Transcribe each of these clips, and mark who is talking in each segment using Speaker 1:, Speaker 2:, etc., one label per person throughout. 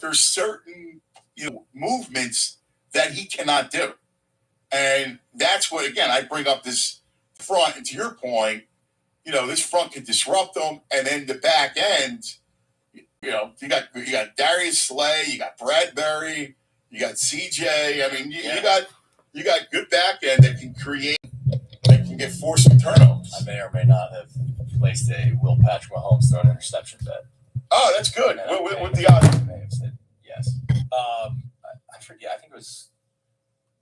Speaker 1: there's certain movements that he cannot do. And that's what, again, I bring up this front. And to your point, this front can disrupt them. And then the back end, you got Darius Slay, you got Bradbury, you got CJ. I mean, you got good back end that can get forced some turnovers.
Speaker 2: I may or may not have placed a Will Patrick Mahomes throw an interception bet.
Speaker 1: Oh, that's good. What the odds?
Speaker 2: I may have said yes. I forget. I think it was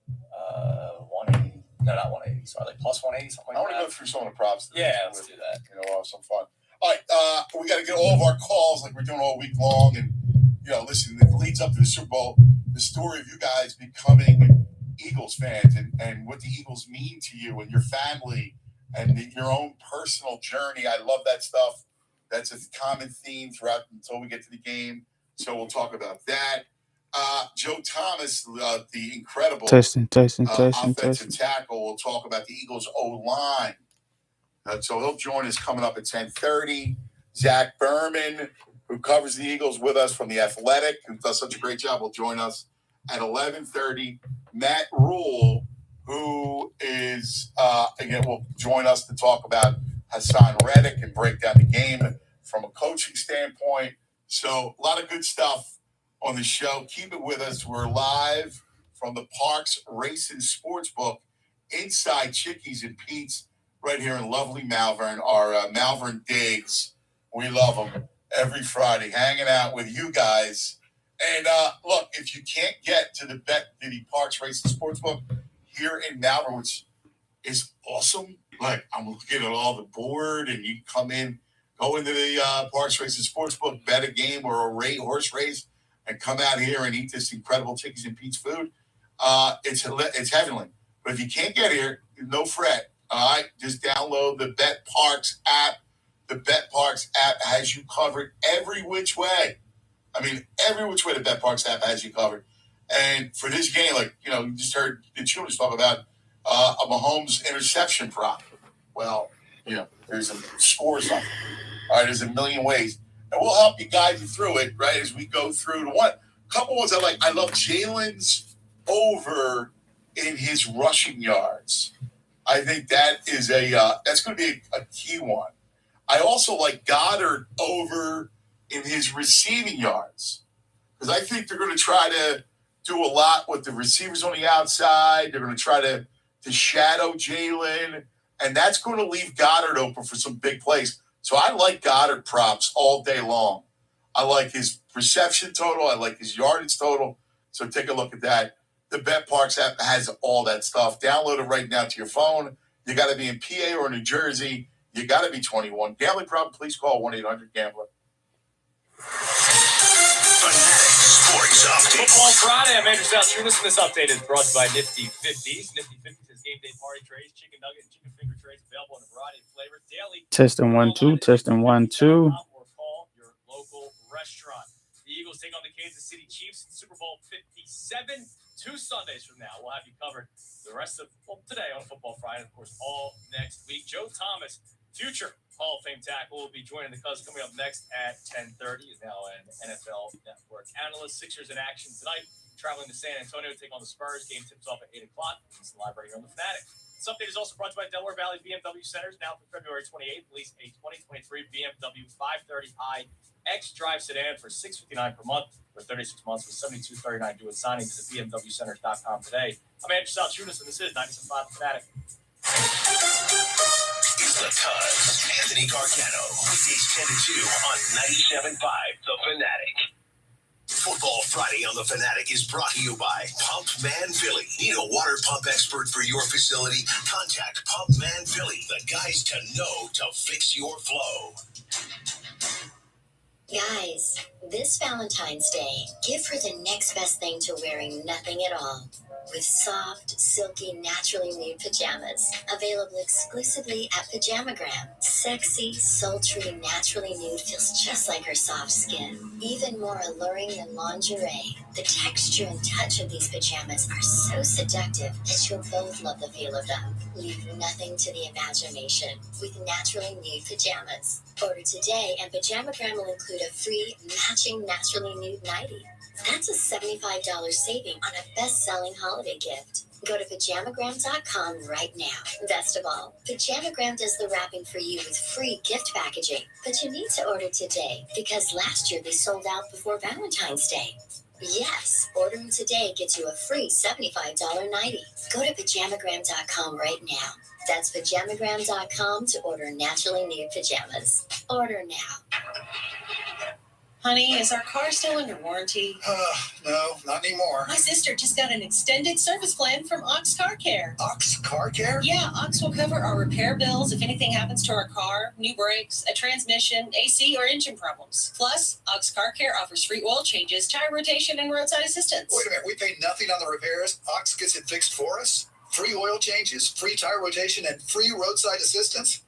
Speaker 2: 180. No, not 180. Sorry, like plus 180, something like that.
Speaker 1: I want to go through some of the props.
Speaker 2: Yeah, let's do that.
Speaker 1: We'll have some fun. All right, we got to get all of our calls like we're doing all week long. And, listen, it leads up to the Super Bowl, the story of you guys becoming Eagles fans and what the Eagles mean to you and your family and your own personal journey. I love that stuff. That's a common theme throughout until we get to the game. So we'll talk about that. Joe Thomas, the incredible offensive tackle, will talk about the Eagles' O-line. So he'll join us coming up at 10:30. Zach Berman, who covers the Eagles with us from The Athletic, who does such a great job, will join us at 11:30. Matt Rule, who is, will join us to talk about Hassan Reddick and break down the game from a coaching standpoint. So a lot of good stuff on the show. Keep it with us. We're live from the Parks Racing Sportsbook inside Chickies and Pete's right here in lovely Malvern, our Malvern Digs. We love them every Friday, hanging out with you guys. And look, if you can't get to the Parks Racing Sportsbook here in Malvern, which is awesome. Like, I'm looking at all the board, and you come in, go into the Parks Racing Sportsbook, bet a game or a horse race, and come out here and eat this incredible Chickies and Pete's food. It's heavenly. But if you can't get here, no fret. All right, just download the Bet Parks app. The Bet Parks app has you covered every which way. I mean, every which way the Bet Parks app has you covered. And for this game, you just heard the Children's talk about a Mahomes interception prop. Well, there's a score or something. All right, there's a million ways. And we'll help you guide you through it, right, as we go through the couple ones I like. I love Jalen's over in his rushing yards. I think that is that's going to be a key one. I also like Goddard over in his receiving yards because I think they're going to try to do a lot with the receivers on the outside. They're going to try to shadow Jalen, and that's going to leave Goddard open for some big plays. So I like Goddard props all day long. I like his reception total. I like his yardage total. So take a look at that. The Bet Parks app has all that stuff. Download it right now to your phone. You got to be in PA or New Jersey. You got to be 21. Gambling problem, please call 1-800-GAMBLER.
Speaker 3: Sports Update. Football Friday. I'm Andrew Salchunas, and this update is brought to you by Nifty 50s. Nifty 50s has game day party trays, chicken nugget, and chicken finger trays available in a variety of flavors daily.
Speaker 4: Testing 1 2. Testing 1 2.
Speaker 3: Or call your local restaurant. The Eagles take on the Kansas City Chiefs in Super Bowl 57. 2 Sundays from now, we'll have you covered the rest of today on Football Friday, and of course, all next week. Joe Thomas, future Hall of Fame tackle, will be joining the Cubs coming up next at 10:30. He's now an NFL Network analyst. Sixers in action tonight, traveling to San Antonio to take on the Spurs. Game tips off at 8 o'clock. It's live right here on the Fanatic. This update is also brought to you by Delaware Valley BMW Centers. Now for February 28th, release a 2023 BMW 530i X-Drive sedan for $659 per month for 36 months with $72.39 due at signing. Visit BMWCenters.com today. I'm Andrew Salchunas, and this is 97.5 Fanatic.
Speaker 5: It's the Cubs. Anthony Gargano. Weekdays 10 to 2 on 97.5 The Fanatic. Football Friday on The Fanatic is brought to you by Pump Man Philly. Need a water pump expert for your facility? Contact Pump Man Philly, the guys to know to fix your flow.
Speaker 6: Guys, this Valentine's Day, give her the next best thing to wearing nothing at all. With soft, silky, naturally nude pajamas. Available exclusively at Pajamagram. Sexy, sultry, naturally nude feels just like her soft skin. Even more alluring than lingerie. The texture and touch of these pajamas are so seductive that you'll both love the feel of them. Leave nothing to the imagination with naturally nude pajamas. Order today and Pajamagram will include a free matching naturally nude nightie. That's a $75 saving on a best-selling holiday gift. Go to pajamagram.com right now. Best of all, Pajamagram does the wrapping for you with free gift packaging. But you need to order today because last year they sold out before Valentine's Day. Yes, ordering today gets you a free $75 nightie. Go to pajamagram.com right now. That's pajamagram.com to order naturally nude pajamas. Order now.
Speaker 7: Honey, is our car still under warranty?
Speaker 8: No, not anymore.
Speaker 7: My sister just got an extended service plan from Ox Car Care.
Speaker 8: Ox Car Care?
Speaker 7: Yeah, Ox will cover our repair bills if anything happens to our car, new brakes, a transmission, AC, or engine problems. Plus, Ox Car Care offers free oil changes, tire rotation, and roadside assistance.
Speaker 8: Wait a minute, we pay nothing on the repairs? Ox gets it fixed for us? Free oil changes, free tire rotation, and free roadside assistance?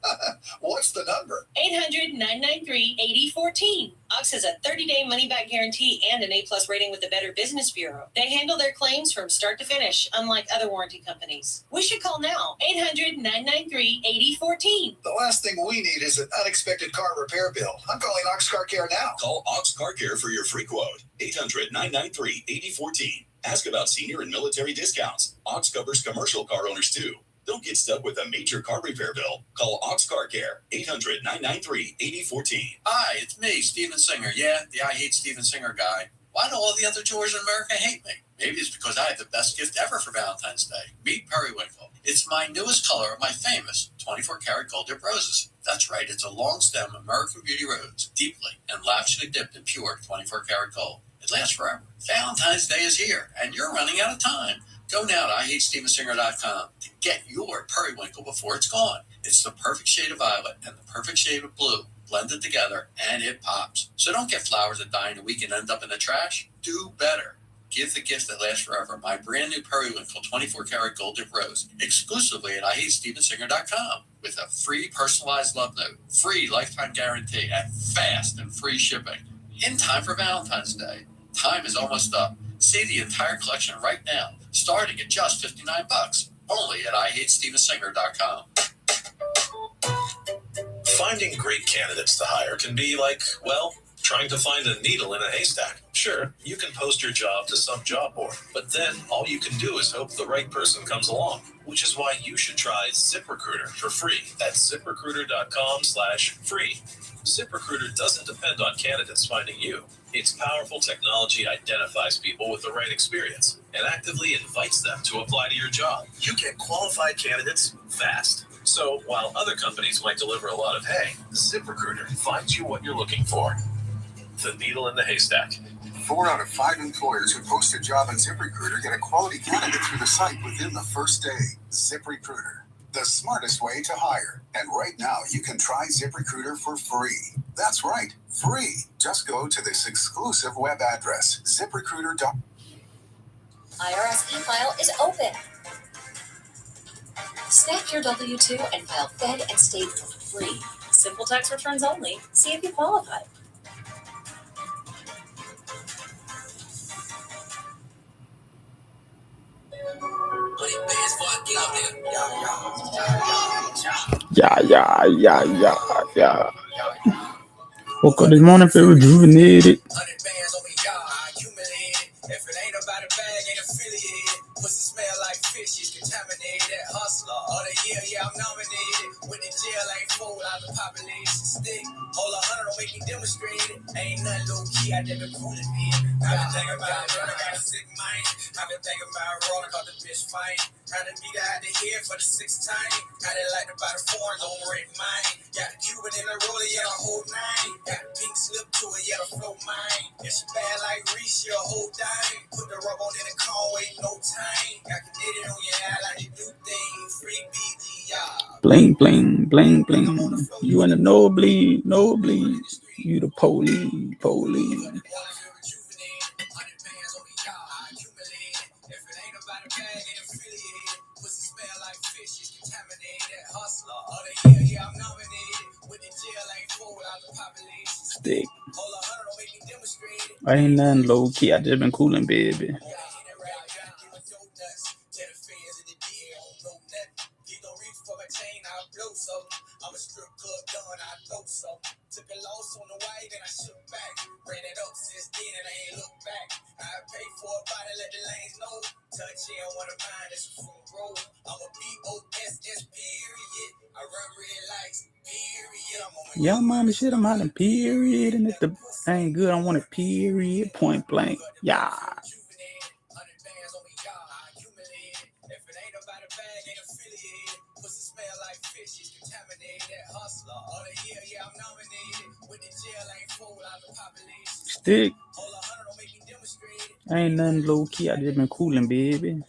Speaker 8: What's the number?
Speaker 7: 800-993-8014. Ox has a 30-day money-back guarantee and an A-plus rating with the Better Business Bureau. They handle their claims from start to finish, unlike other warranty companies. We should call now. 800-993-8014.
Speaker 8: The last thing we need is an unexpected car repair bill. I'm calling Ox Car Care now.
Speaker 9: Call Ox Car Care for your free quote. 800-993-8014. Ask about senior and military discounts. Ox covers commercial car owners too. Don't get stuck with a major car repair bill. Call Ox Car Care, 800-993-8014.
Speaker 10: Hi, it's me, Steven Singer. Yeah, the I Hate Steven Singer guy. Why do all the other tours in America hate me? Maybe it's because I have the best gift ever for Valentine's Day. Meet Periwinkle. It's my newest color of my famous 24-karat gold dip roses. That's right, it's a long-stem American beauty rose, deeply and lavishly dipped in pure 24-karat gold. It lasts forever. Valentine's Day is here, and you're running out of time. Go now to IHateStevenSinger.com to get your Periwinkle before it's gone. It's the perfect shade of violet and the perfect shade of blue blended together, and it pops. So don't get flowers that die in a week and end up in the trash. Do better. Give the gift that lasts forever. My brand new Periwinkle 24-karat gold dip rose, exclusively at IHateStevenSinger.com, with a free personalized love note, free lifetime guarantee, and fast and free shipping. In time for Valentine's Day. Time is almost up. See the entire collection right now, starting at just $59, only at IHateStevenSinger.com.
Speaker 5: Finding great candidates to hire can be like, well, trying to find a needle in a haystack. Sure, you can post your job to some job board, but then all you can do is hope the right person comes along, which is why you should try ZipRecruiter for free at ZipRecruiter.com/free. ZipRecruiter doesn't depend on candidates finding you. Its powerful technology identifies people with the right experience and actively invites them to apply to your job. You get qualified candidates fast. So while other companies might deliver a lot of hay, ZipRecruiter finds you what you're looking for. The needle in the haystack.
Speaker 11: 4 out of 5 employers who post a job on ZipRecruiter get a quality candidate through the site within the first day. ZipRecruiter, the smartest way to hire. And right now, you can try ZipRecruiter for free. That's right, free. Just go to this exclusive web address, ZipRecruiter.com.
Speaker 12: IRS e-file is open. Snap your W-2 and file Fed and State for free. Simple tax returns only. See if you qualify.
Speaker 4: Yeah. Woke up this morning, feel rejuvenated.
Speaker 10: If it ain't about a bag, ain't affiliated. Pussy smell like fish, is contaminated. Hustler of the year, yeah, I'm nominated. With the jail ain't full out the population stick. Hold 100, don't make me demonstrate it. Ain't nothing low key, I never cool it, man. I've been thinking about it, I got a sick mind. I've been thinking about rolling, cause the bitch fine. Had to meet her out the here for the 6th time. Had it like about a foreign, don't rate mine. Got the Cuban in the roller, yeah, the whole 9. Got the pink slip to it, yeah, the flow mine. Yeah, she bad like Reese, yeah, whole dime. Put the rub on in the car, wait no time. Got the knitted on your eye like you do things. Free BGR.
Speaker 4: Bling, bling, bling, bling. You in the nosebleed. You the police. Stick. I ain't nothing low key. I just been cooling, baby.
Speaker 10: I'ma
Speaker 5: strip club done, I thought so. Took a loss on the way, then I shook back. Ran it up since then, and I ain't looked back. I paid for a body, let the lanes know. Touch in one of mine, it's a front row. I'm a B-O-S-S, period. I run red lights, period. I'm on my
Speaker 4: Young mama shit, I'm hollering period. And if the ain't good, I want a period. Point blank. Yeah. Stick. Ain't nothing low key. I just been cooling, baby.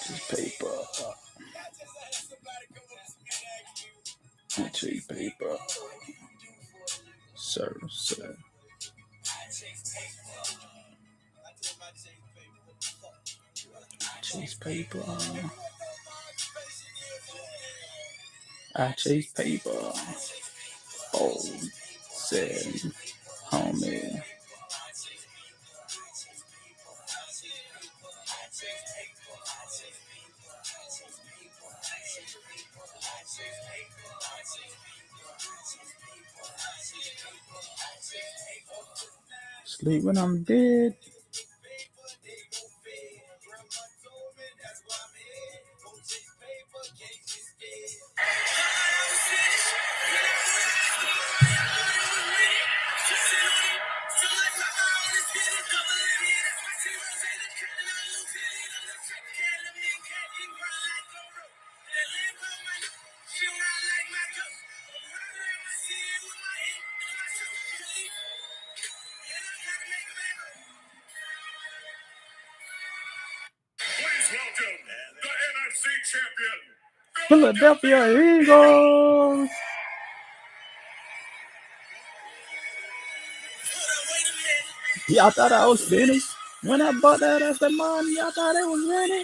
Speaker 4: Just paper. Chase paper. Sir. Chase paper. I chase paper. Oh, said homie. Sleep when I'm dead. Philadelphia Eagles. Y'all thought I was finished? When I bought that as the money, y'all thought it was ready?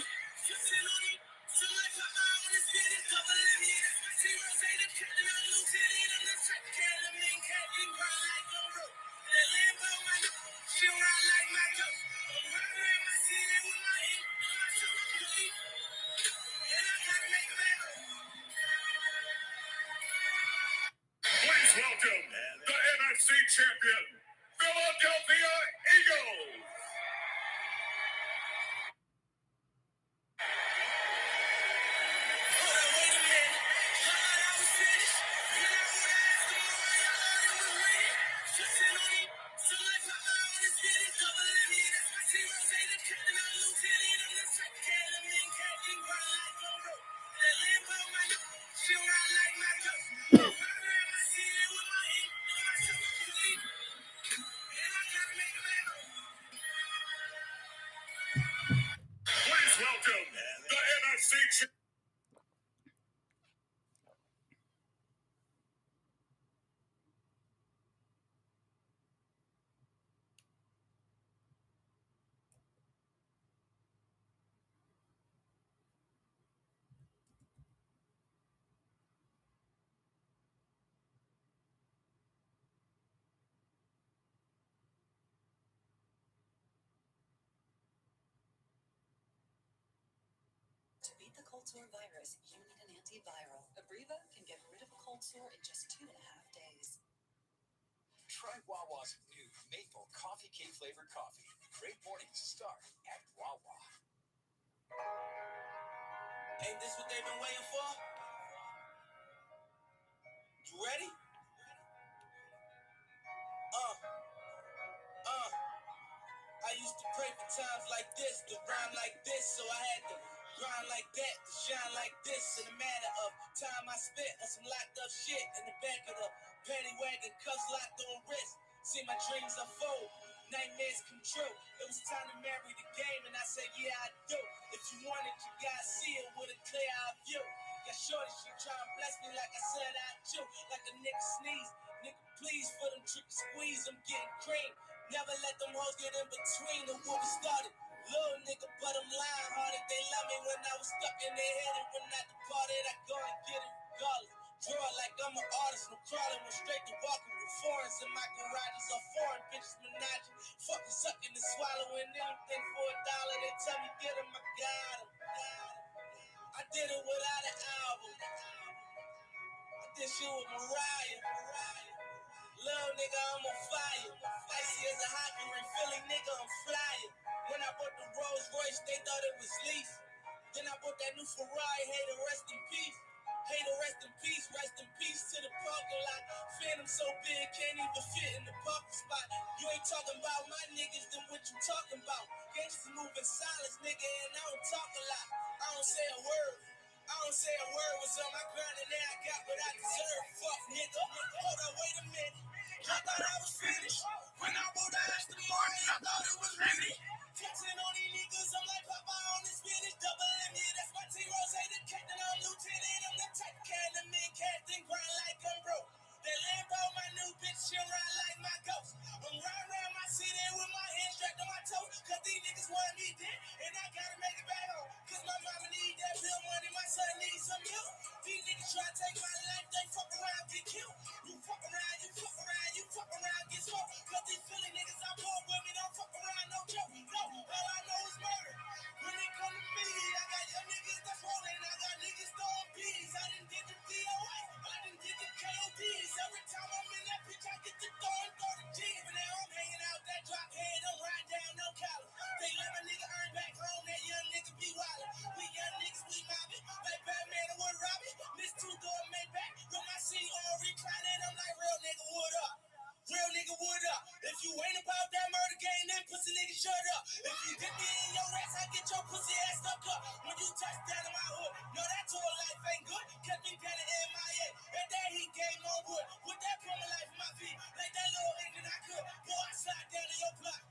Speaker 5: Please welcome the NFC champion, Philadelphia Eagles. Please welcome the NFC champion.
Speaker 12: To beat the cold sore virus, you need an antiviral. Abreva can get rid of a cold sore in just 2.5 days.
Speaker 5: Try Wawa's new maple coffee cake flavored coffee. Great mornings start at Wawa. Ain't this what they've been waiting for? You ready? I used to pray for times like this, to rhyme like this, so I had to grind like that, to shine like this. In a matter of time I spent on some locked up shit in the back of the paddy wagon, cuffs locked on wrist. See my dreams unfold, nightmares come true. It was time to marry the game, and I said, yeah, I do. If you want it, you gotta see it with a clear eye view. Got shorty, she try and bless me like I said I do. Like a nigga sneeze, nigga please for them tricky squeeze, I'm getting cream. Never let them hoes get in between of what we started. Little nigga, but I'm lying hearted. They love me when I was stuck in their head and when I departed, I go and get it regardless.
Speaker 13: Draw like I'm an artist, no crawling, went straight to walking with foreigns in my garages or foreign bitches menaging. Fucking sucking and swallowing anything for $1. They tell me get 'em, I got 'em. I did it without an album. I did shit with Mariah. Little nigga, I'm on fire. Icy as a hockey ring, Philly nigga, I'm flying. When I bought the Rolls Royce, they thought it was lease. Then I bought that new Ferrari, hey, to rest in peace. Hey, to rest in peace to the parking lot. Phantom so big, can't even fit in the parking spot. You ain't talking about my niggas, then what you talking about? Gangsters moving silence, nigga, and I don't talk a lot. I don't say a word. Was on my grind and now I got what I deserve. Fuck, nigga. Hold on, wait a minute. I thought I was finished. When I wrote the Aston Martin, I thought it was ready. Flexing on these niggas, I'm like Papa on the spinach. Double M, yeah, that's my T-Rose. The captain, I'm lieutenant. I'm the type of cat, the men casting grind like I'm broke. That Lambo, my new bitch, she'll ride like my ghost. I'm riding around my city with my hands strapped on my toes. Cause these niggas want me dead, and I gotta make it back home. Cause my mama need that bill money, my son needs some milk. These niggas try to take my life, they fuck around, get killed. You fuck around, get smoked. Cause these Philly niggas I pull with me, don't fuck around, no joke. No, all I know is murder. When it come to me, I got young niggas that's rolling, I got niggas throwing bees. I done did the DOA, I done did the KODs. Every time I'm in that bitch, I get the throwing 30 G's. But now I'm hanging out that drop head, I'm riding down no collar. They let my nigga earn back home, that young nigga be wildin'. We young niggas, we mobbing, like Batman and Wood Robbie. Miss two-door Maybach, with my seat on reclining, I'm like, real nigga, what up? Real nigga, what up? If you ain't about that murder game, then pussy nigga, shut up. If you get me in your ass, I get your pussy ass stuck up. When you touch down in my hood, no, that tour life ain't good. Kept me down in MIA, and that heat game on wood. With that promo life in my feet, like that little engine I could. Boy, I slide down to your block,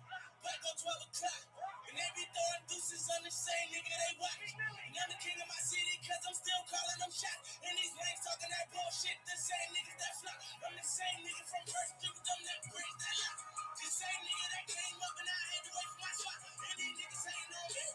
Speaker 13: back on 12 o'clock. And they be throwing deuces on the same nigga they watch. And I'm the king of my city, cause I'm still calling them shots. And these lanes talking that bullshit, the same niggas that flop. I'm the same nigga from first to them that brings that lot. The same nigga that came up and I had to wait for my spot. And these niggas ain't on me,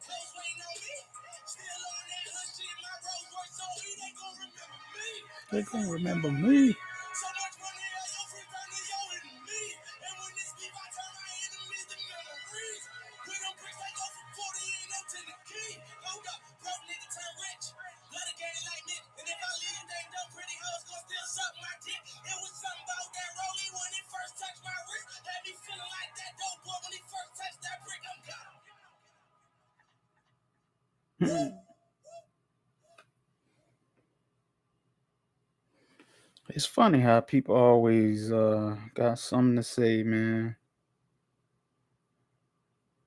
Speaker 13: clothes waiting on me. Still on that hood shit, my Rolls Royce on me, they gon' remember me.
Speaker 4: They gonna remember me.
Speaker 13: So much money, yo, free burning, yo, and me. And when this beef, I turn my enemies to memories. We don't bricks, I go from 40 and up to the key. Hold up, broke nigga turn rich. Let a game like me. And if I leave, they dumb pretty hoes gon' still suck my dick. It was something about that rollie when it first touched my wrist. Had me feeling like that dope boy when he first touched that brick. I'm gone.
Speaker 4: It's funny how people always got something to say, man.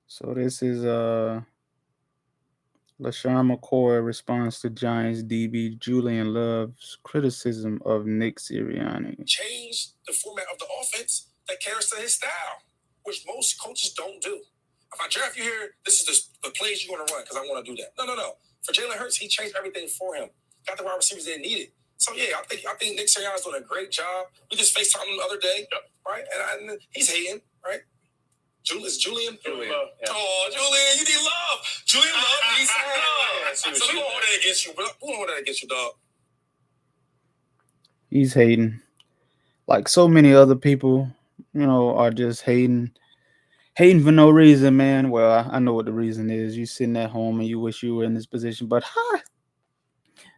Speaker 4: So this is LaShawn McCoy responds to Giants DB Julian Love's criticism of Nick Sirianni.
Speaker 14: Change the format of the offense that caters to his style, which most coaches don't do. If I draft you here, this is the plays you're going to run because I want to do that. No. For Jalen Hurts, he changed everything for him. Got the wide receivers they needed. So, yeah, I think Nick Sirianni's doing a great job. We just FaceTimed him the other day, right? And he's hating, right? Julian?
Speaker 2: Julian. Yeah.
Speaker 14: Oh, Julian, you need love. Julian love needs some love. So we won't hold that against you, bro. We won't hold that against you, dog.
Speaker 4: He's hating. Like so many other people, are just hating for no reason, man. Well, I know what the reason is. You sitting at home and you wish you were in this position, but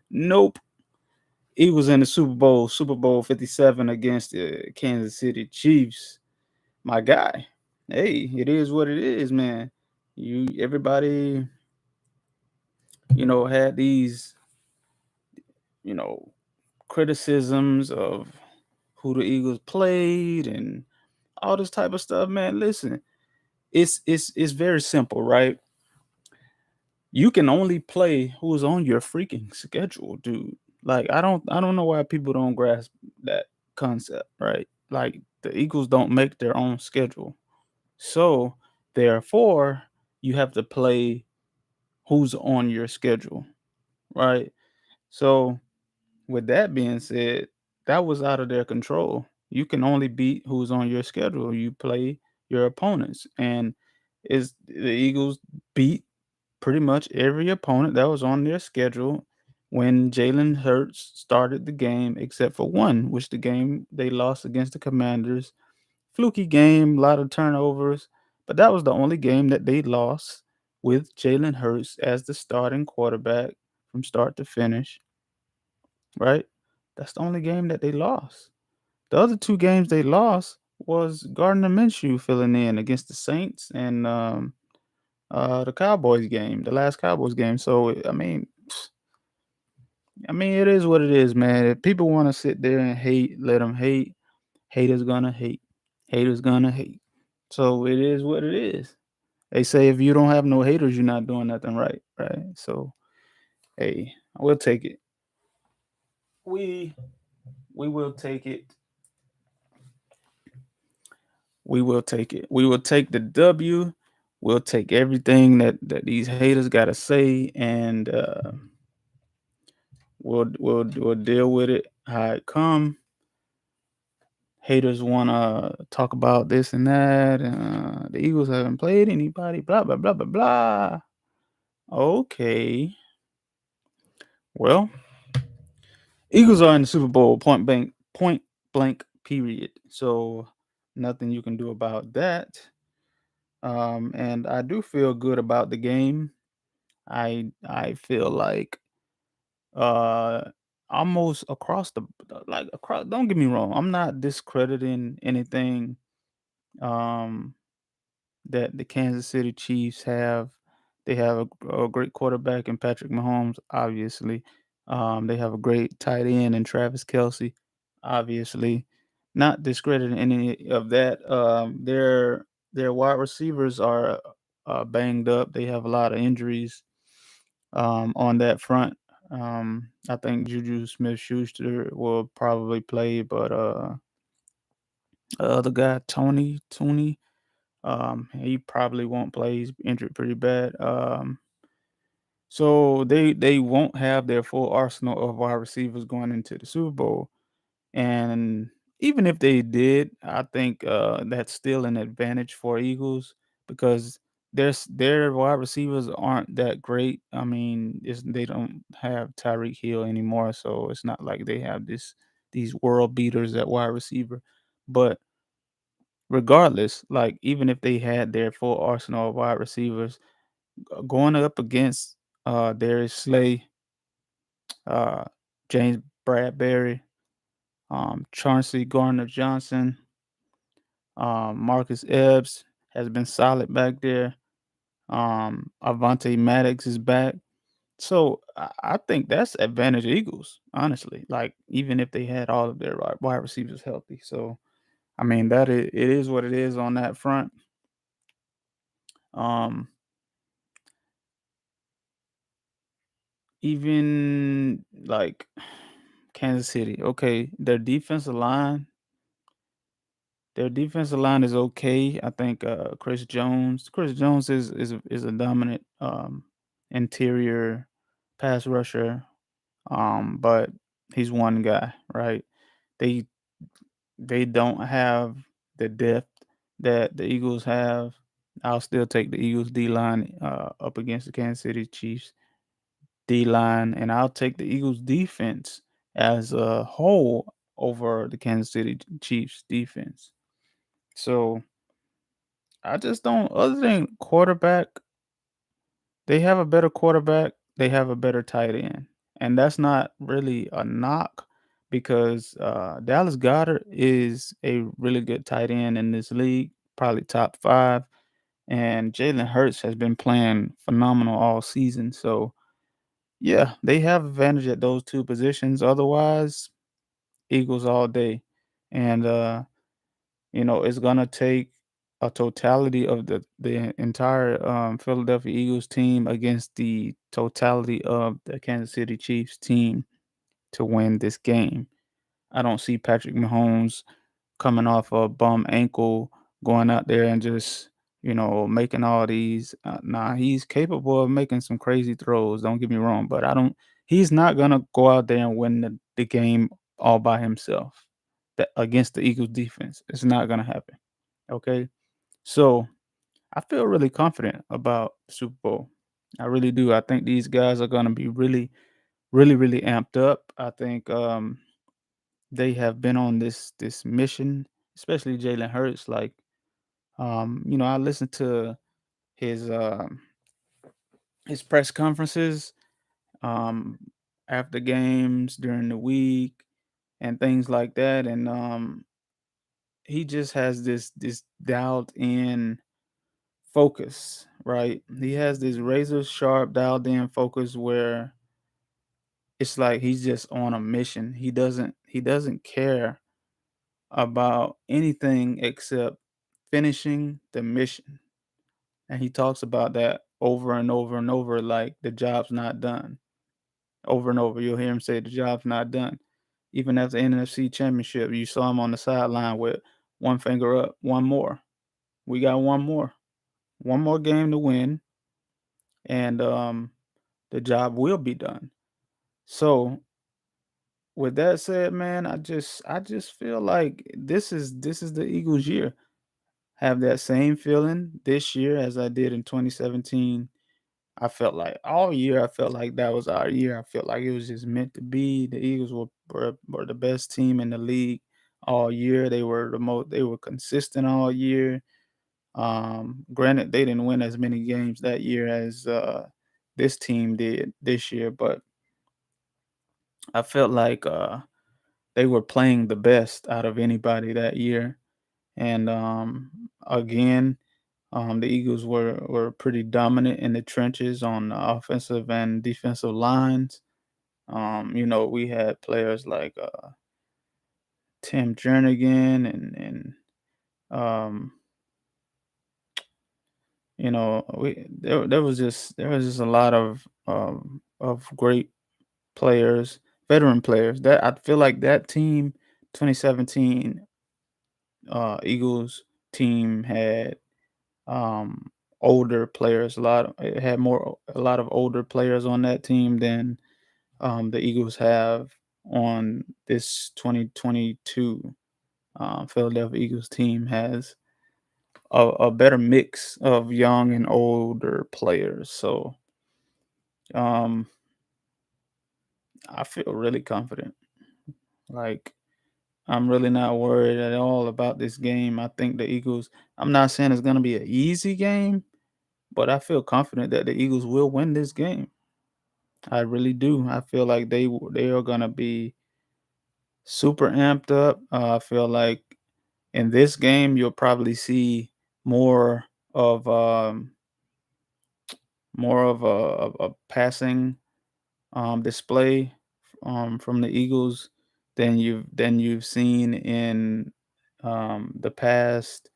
Speaker 4: nope. He was in the Super Bowl 57 against the Kansas City Chiefs. My guy. Hey, it is what it is, man. Everybody, had these, criticisms of who the Eagles played and all this type of stuff, man. Listen, it's very simple, right? You can only play who's on your freaking schedule, dude. Like, I don't know why people don't grasp that concept, right? Like, the Eagles don't make their own schedule. So, therefore, you have to play who's on your schedule, right? So, with that being said, that was out of their control. You can only beat who's on your schedule. You play your opponents. And the Eagles beat pretty much every opponent that was on their schedule when Jalen Hurts started the game, except for one, which the game they lost against the Commanders. Fluky game, a lot of turnovers, but that was the only game that they lost with Jalen Hurts as the starting quarterback from start to finish, right? That's the only game that they lost. The other two games they lost was Gardner Minshew filling in against the Saints and the Cowboys game, the last Cowboys game. So I mean, it is what it is, man. If people want to sit there and hate, let them hate. Haters gonna hate. Haters gonna hate. So it is what it is. They say if you don't have no haters, you're not doing nothing right, right? So hey, we'll take it. We we will take it. We will take it. We will take the W. We'll take everything that these haters gotta say, and we'll deal with it how it come. Haters want to talk about this and that. The Eagles haven't played anybody. Blah blah blah blah blah. Okay. Well, Eagles are in the Super Bowl. Point blank. Period. So nothing you can do about that. And I do feel good about the game. I feel like uh almost across the like across. Don't get me wrong. I'm not discrediting anything. Um, that the Kansas City Chiefs have. They have a great quarterback in Patrick Mahomes, obviously. They have a great tight end in Travis Kelsey, obviously. Not discrediting any of that. Their wide receivers are banged up. They have a lot of injuries on that front. I think Juju Smith Schuster will probably play, but other guy Tony, he probably won't play. He's injured pretty bad. So they won't have their full arsenal of wide receivers going into the Super Bowl. And even if they did, I think that's still an advantage for Eagles because their wide receivers aren't that great. I mean, they don't have Tyreek Hill anymore, so it's not like they have these world beaters at wide receiver. But regardless, like even if they had their full arsenal of wide receivers, going up against Darius Slay, uh, James Bradbury, Chauncey Gardner Johnson, Marcus Epps has been solid back there. Avante Maddox is back. So I think that's advantage Eagles, honestly. Like even if they had all of their wide receivers healthy. So I mean it is what it is on that front. Um, Even like Kansas City, okay, their defensive line is okay. I think Chris Jones is a dominant interior pass rusher. But he's one guy, right? They they don't have the depth that the Eagles have. I'll still take the Eagles D line up against the Kansas City Chiefs D line, and I'll take the Eagles defense as a whole over the Kansas City Chiefs defense. So I just don't, other than quarterback, they have a better quarterback, they have a better tight end. And that's not really a knock because Dallas Goddard is a really good tight end in this league, probably top five. And Jalen Hurts has been playing phenomenal all season. So yeah, they have advantage at those two positions. Otherwise, Eagles all day. And it's gonna take a totality of the entire Philadelphia Eagles team against the totality of the Kansas City Chiefs team to win this game. I don't see Patrick Mahomes coming off a bum ankle, going out there and just making all these. Nah, he's capable of making some crazy throws. Don't get me wrong, but I don't. He's not gonna go out there and win the game all by himself. That against the Eagles defense, it's not gonna happen. Okay, so I feel really confident about the Super Bowl. I really do. I think these guys are gonna be really, really, really amped up. I think they have been on this mission, especially Jalen Hurts. Like, I listened to his um his press conferences um after games during the week and things like that, and he just has this dialed in focus, right? He has this razor sharp dialed in focus where it's like he's just on a mission. He doesn't care about anything except finishing the mission. And he talks about that over and over and over, like the job's not done. Over and over, you'll hear him say the job's not done. Even at the NFC Championship, you saw him on the sideline with one finger up, one more. We got one more game to win, and the job will be done. So, with that said, man, I just feel like this is the Eagles' year. Have that same feeling this year as I did in 2017. I felt like all year, I felt like that was our year. I felt like it was just meant to be. The Eagles were the best team in the league all year. They were consistent all year. Granted, they didn't win as many games that year as this team did this year, but I felt like they were playing the best out of anybody that year. And again, the Eagles were pretty dominant in the trenches on the offensive and defensive lines. We had players like Tim Jernigan and um, there was just a lot of great players, veteran players. That I feel like that team, 2017 Eagles team had older players. It had a lot of older players on that team than the Eagles have on this 2022 Philadelphia Eagles team has a better mix of young and older players. So um, I feel really confident. Like, I'm really not worried at all about this game. I think the Eagles. I'm not saying it's going to be an easy game, but I feel confident that the Eagles will win this game. I really do. I feel like they are gonna be super amped up. I feel like in this game you'll probably see more of um more of a passing display from the Eagles than you've seen in the past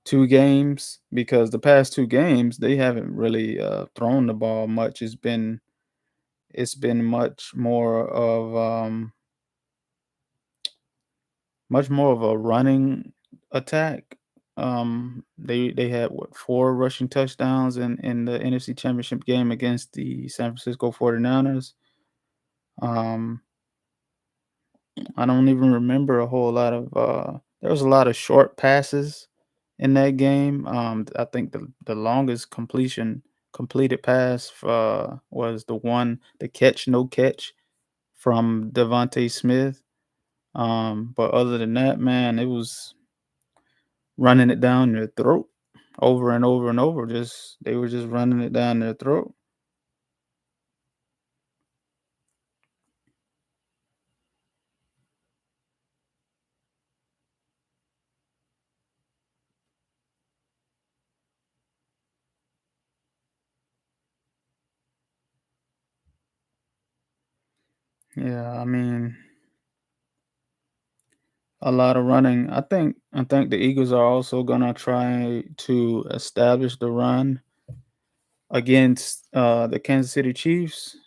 Speaker 4: two games, because the past two games they haven't really thrown the ball much. It's been much more of a running attack. They had what, four rushing touchdowns in the NFC Championship game against the San Francisco 49ers. Um, I don't even remember a whole lot of there was a lot of short passes in that game. I think the longest completed pass was the catch no catch from Devontae Smith. But other than that, man, it was running it down their throat over and over and over. They were just running it down their throat. Yeah, I mean, a lot of running. I think the Eagles are also gonna try to establish the run against the Kansas City Chiefs.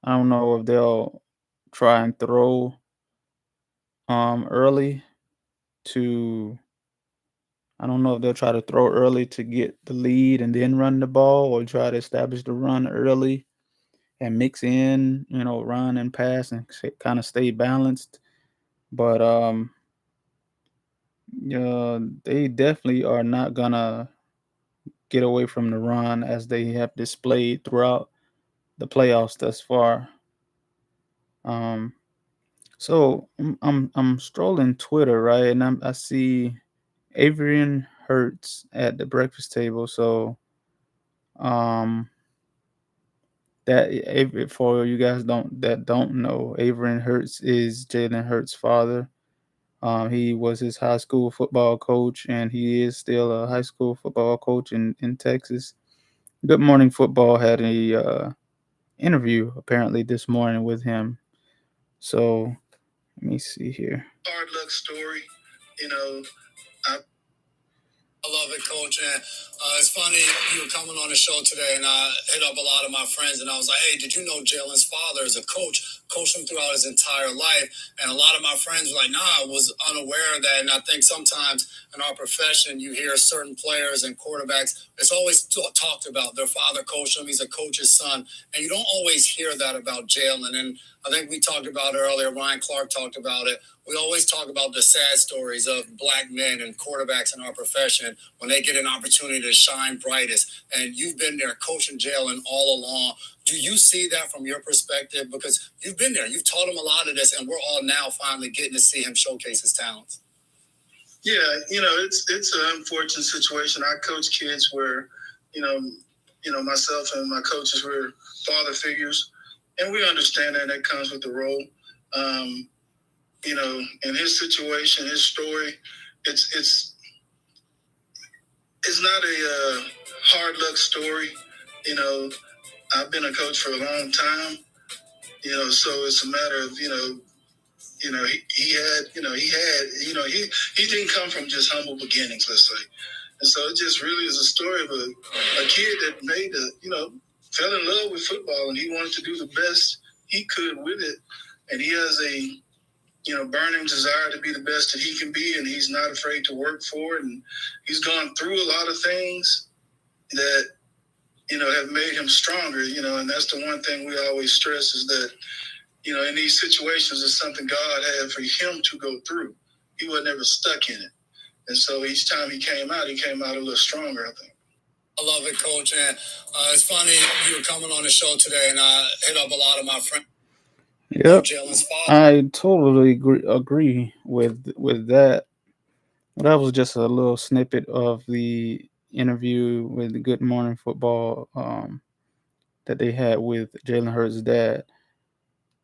Speaker 4: I don't know if they'll try and throw early to I don't know if they'll try to throw early to get the lead and then run the ball, or try to establish the run early and mix in, run and pass and kind of stay balanced. But they definitely are not gonna get away from the run as they have displayed throughout the playoffs thus far. So I'm strolling Twitter, right, and I see Adrian Hurts at the breakfast table. So um for you guys don't know, Adrian Hurts is Jalen Hurts' father. He was his high school football coach, and he is still a high school football coach in Texas. Good Morning Football had a interview apparently this morning with him. So let me see here.
Speaker 8: Hard luck story, you know. I love it, Coach. And it's funny, you were coming on the show today, and I hit up a lot of my friends, and I was like, hey, did you know Jalen's father is a coach? Coached him throughout his entire life. And a lot of my friends were like, nah, I was unaware of that. And I think sometimes in our profession, you hear certain players and quarterbacks, it's always talked about their father coached him, he's a coach's son. And you don't always hear that about Jalen. And I think we talked about it earlier, Ryan Clark talked about it. We always talk about the sad stories of black men and quarterbacks in our profession when they get an opportunity to shine brightest. And you've been there coaching Jalen all along. Do you see that from your perspective? Because you've been there. You've taught him a lot of this, and we're all now finally getting to see him showcase his talents. Yeah, it's an unfortunate situation. I coach kids where, myself and my coaches were father figures, and we understand that comes with the role. In his situation, his story, it's not a hard luck story. I've been a coach for a long time. So it's a matter of he didn't come from just humble beginnings, let's say, and so it just really is a story of a kid that fell in love with football, and he wanted to do the best he could with it, and he has a burning desire to be the best that he can be, and he's not afraid to work for it. And he's gone through a lot of things that, have made him stronger, and that's the one thing we always stress is that, in these situations, it's something God had for him to go through. He was never stuck in it. And so each time he came out a little stronger, I think. I love it, Coach. And it's funny, you were coming on the show today, and I hit up a lot of my friends.
Speaker 4: Yep, I totally agree with that. That was just a little snippet of the interview with the Good Morning Football that they had with Jalen Hurts' dad.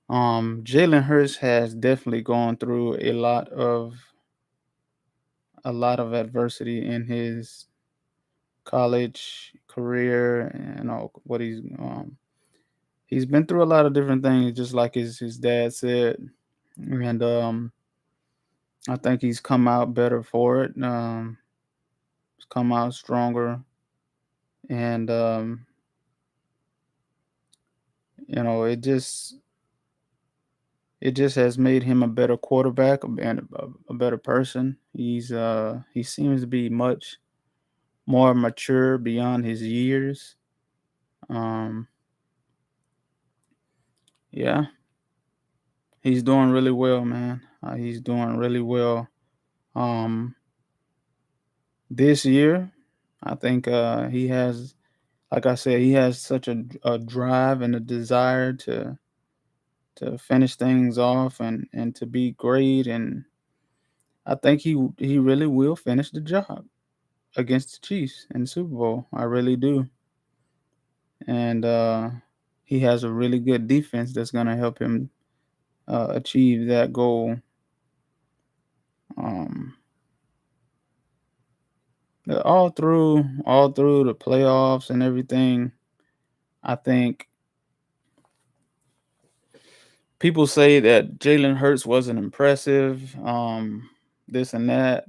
Speaker 4: Jalen Hurts has definitely gone through a lot of adversity in his college career, and what he's been through a lot of different things, just like his dad said, and I think he's come out better for it. He's come out stronger, and it just has made him a better quarterback and a better person. He seems to be much more mature beyond his years. Yeah, he's doing really well, man. He's doing really well. This year, I think he has, like I said, he has such a drive and a desire to finish things off and to be great, and I think he really will finish the job against the Chiefs in the Super Bowl. I really do, and he has a really good defense that's going to help him achieve that goal. All through the playoffs and everything, I think people say that Jalen Hurts wasn't impressive, this and that.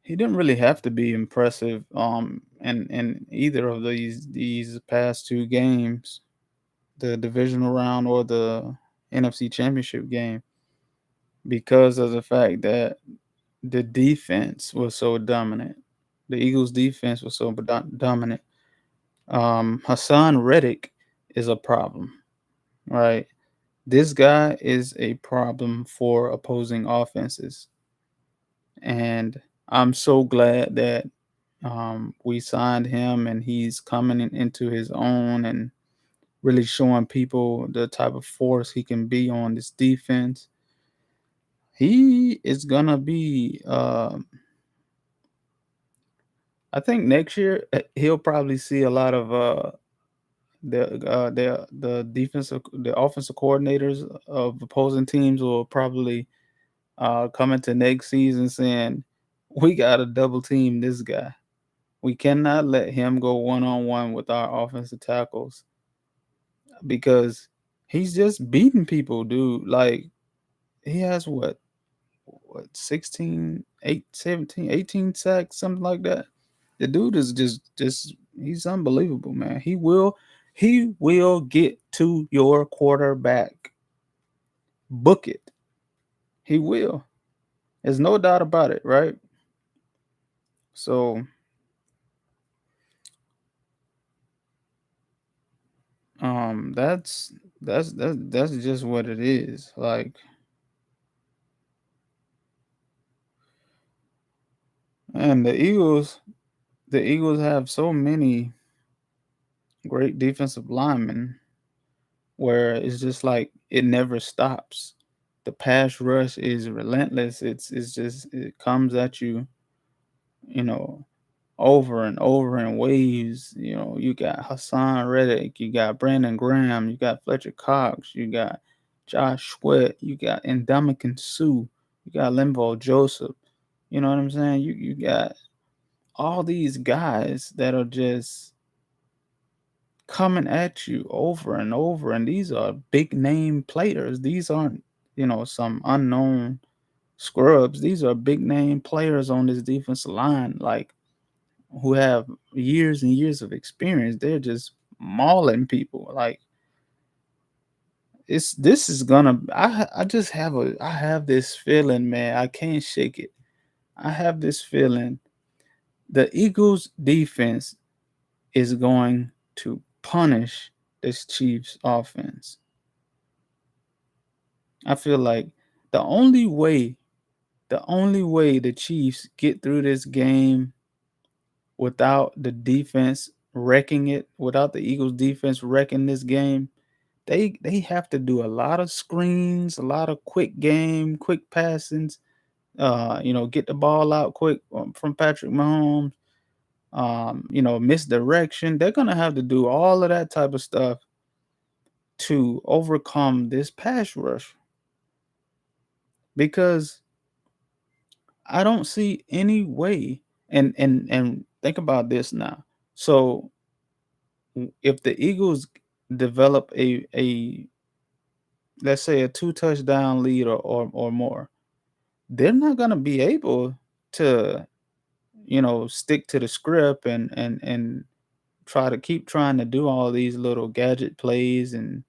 Speaker 4: He didn't really have to be impressive in either of these past two games, the divisional round or the NFC Championship game, because of the fact that the defense was so dominant. The Eagles' defense was so dominant. Hassan Reddick is a problem, right? This guy is a problem for opposing offenses. And I'm so glad that we signed him and he's coming into his own, and really showing people the type of force he can be on this defense. He is gonna be. I think next year he'll probably see a lot of the offensive coordinators of opposing teams will probably come into next season saying, "We got to double team this guy. We cannot let him go one on one with our offensive tackles because he's just beating people, dude. Like he has what 16, 8, 17, 18 sacks, something like that. The dude is just he's unbelievable, man. He will get to your quarterback. Book it. He will. There's no doubt about it, right? So that's just what it is. Like, and the Eagles have so many great defensive linemen where it's just like it never stops. The pass rush is relentless. It's just it comes at you, you know, over and over in waves. You know, you got Hassan Reddick, you got Brandon Graham, you got Fletcher Cox, you got Josh Sweat, you got Ndamukong Suh, you got Linval Joseph. You know what I'm saying? You got all these guys that are just coming at you over and over, and these are big name players. These aren't, some unknown scrubs. These are big name players on this defensive line, like who have years and years of experience. They're just mauling people. Like this is gonna. I have this feeling, man. I can't shake it. I have this feeling the Eagles defense is going to punish this Chiefs offense. I feel like the only way the Chiefs get through this game without the defense wrecking it, without the Eagles defense wrecking this game, they have to do a lot of screens, a lot of quick passings, get the ball out quick from Patrick Mahomes, misdirection. They're going to have to do all of that type of stuff to overcome this pass rush because I don't see any way. And think about this now. So if the Eagles develop a let's say a 2 touchdown lead or more, they're not going to be able to stick to the script and try to keep trying to do all these little gadget plays and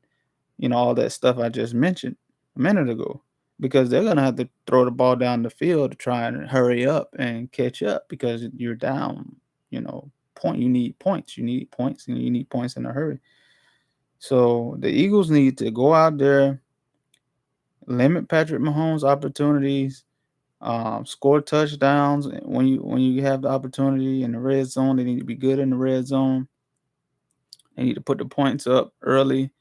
Speaker 4: all that stuff I just mentioned a minute ago, because they're going to have to throw the ball down the field to try and hurry up and catch up because you're down, you need points and you need points in a hurry. So the Eagles need to go out there, limit Patrick Mahomes' opportunities, score touchdowns when you have the opportunity in the red zone. They need to be good in the red zone. They need to put the points up early.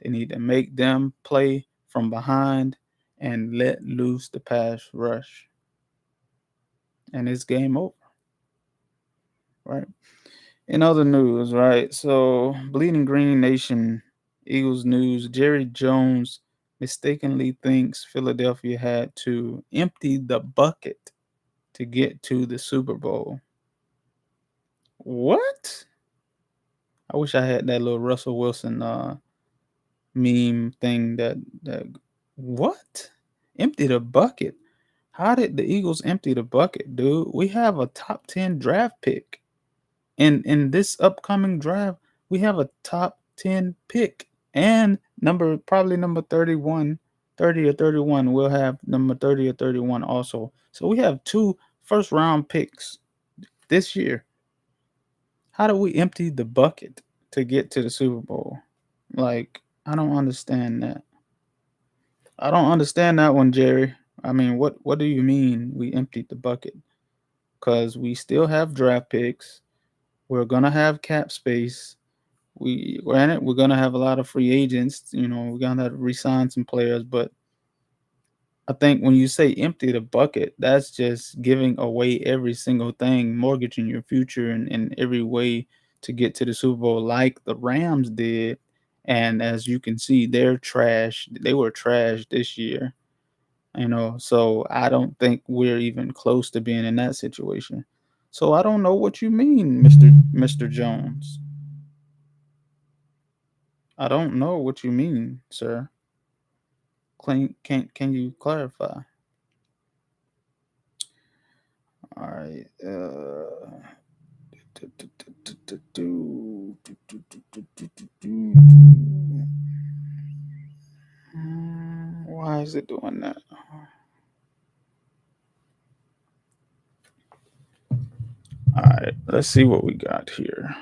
Speaker 4: They need to make them play from behind and let loose the pass rush. And it's game over. Right? In other news, right? So, Bleeding Green Nation, Eagles news, Jerry Jones mistakenly thinks Philadelphia had to empty the bucket to get to the Super Bowl. What? I wish I had that little Russell Wilson meme thing that what? Empty the bucket? How did the Eagles empty the bucket, dude? We have a top 10 draft pick. In this upcoming draft, we have a top 10 pick and probably number 31, 30 or 31. We'll have number 30 or 31 also. So we have 2 first round picks this year. How do we empty the bucket to get to the Super Bowl? Like, I don't understand that. I don't understand that one, Jerry. I mean, what do you mean we emptied the bucket? Because we still have draft picks. We're going to have cap space. We're gonna have a lot of free agents. We're gonna have to re-sign some players, but I think when you say empty the bucket, that's just giving away every single thing, mortgaging your future in every way to get to the Super Bowl, like the Rams did. And as you can see, they're trash. They were trash this year. So I don't think we're even close to being in that situation. So I don't know what you mean, Mr. Jones. I don't know what you mean, sir. Can you clarify? All right. Why is it doing that? All right, let's see what we got here.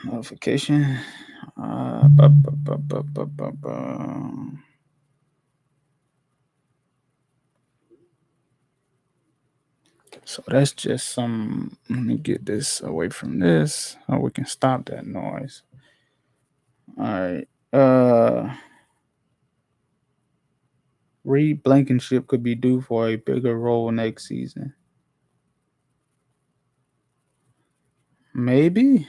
Speaker 4: Notification. So that's just some. Let me get this away from this, so we can stop that noise. All right. Reed Blankenship could be due for a bigger role next season. Maybe.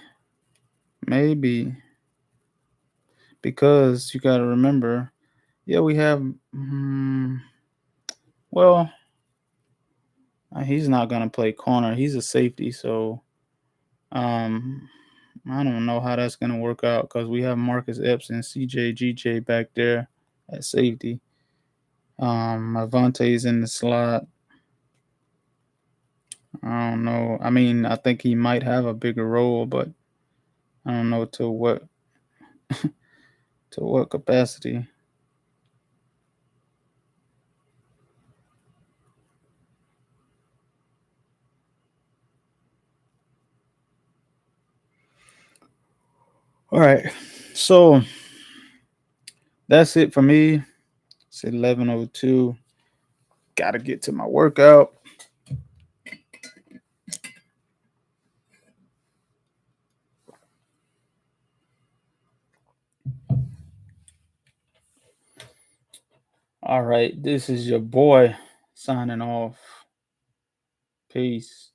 Speaker 4: Because you got to remember, we have. Well, he's not gonna play corner. He's a safety, so I don't know how that's gonna work out because we have Marcus Epps and CJ GJ back there at safety. Avante's in the slot. I don't know. I mean, I think he might have a bigger role, but I don't know to what to what capacity. All right. So that's it for me. It's 11:02. Got to get to my workout. All right. This is your boy signing off. Peace.